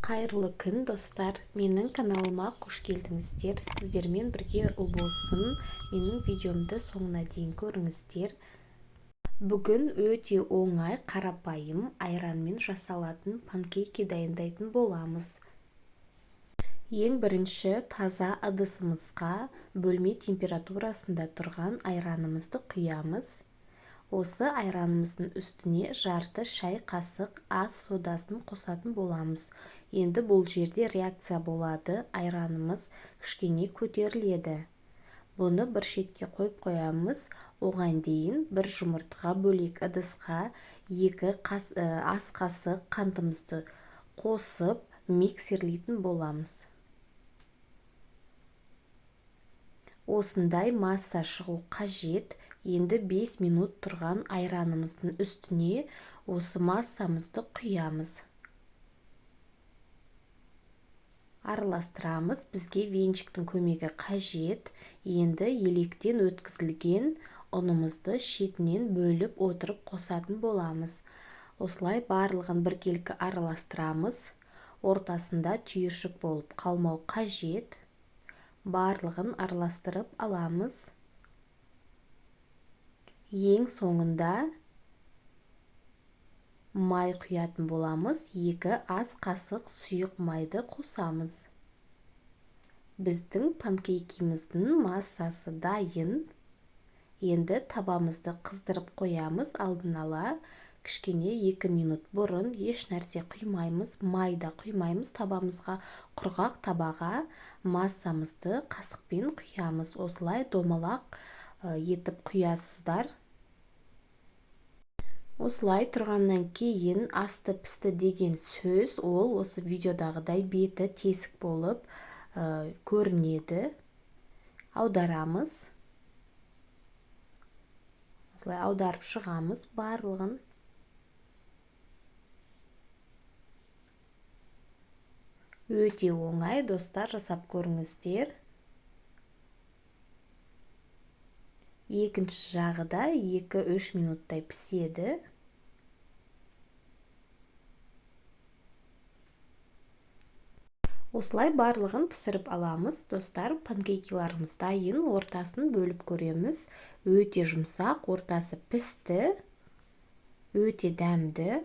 Қайырлы күн достар, менің каналыма қош келдіңіздер. Сіздермен бірге болсын. Менің видеомды соңына дейін көріңіздер. Бүгін өте оңай, қарапайым айранмен жасалатын панкейки дайындайтын боламыз. Ең бірінші таза ыдысымызға бөлме температурасында тұрған айранымызды құямыз. Осы айранымыздың үстіне жарты шай қасық ас содасын қосатын боламыз. Енді бұл жерде реакция болады, айранымыз кішкене көтеріледі. Бұны бір шетке қойып қоямыз. Оған дейін бір жұмыртқа бөлек ыдысқа 2 ас қасық қантымызды қосып миксерлейтін боламыз. Осындай масса шығу қажет. Енді 5 минут тұрған айранымыздың үстіне осы массамызды құямыз. Араластырамыз. Бізге венчиктің көмегі қажет. Енді електен өткізілген ұнымызды шетінен бөліп отырып қосатын боламыз. Осылай барлығын біркелкі араластырамыз. Ортасында түйіршік болып қалмау қажет. Барлығын араластырып аламыз. Ең соңында май құятын боламыз. 2 ас қасық сұйық майды қосамыз. Біздің панкейкіміздің массасы дайын. Енді табамызды қыздырып қоямыз. Алдын ала кішкене 2 минут бұрын еш нәрсе құймаймыз, майда құймаймыз. Табамызға құрғақ табаға массамызды қасықпен құямыз. Осылай домалақ етіп құясыздар. Осылай тұрғаннан кейін асты пісті деген сөз, ол осы видеодағыдай беті тесік болып көрінеді. Аударамыз. Осылай аударып шығамыз барлығын. Өте оңай, достар, жасап көріңіздер. Екінші жағы да 2-3 минуттай піседі. Осылай барлығын пісіріп аламыз. Достар, панкейкиларымыз дайын. Ортасын бөліп көреміз. Өте жұмсақ, ортасы пісті. Өте дәмді.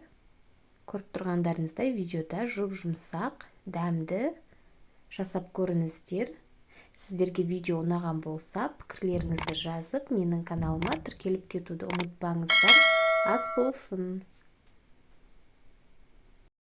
Көріп тұрғандарыңыздай видеода жұмсақ, дәмді. Жасап көріңіздер. Сіздерге видео ұнаған болса, пікірлеріңізді жазып, менің каналыма тіркеліп кетуді ұмытпаңыздар. Ас болсын!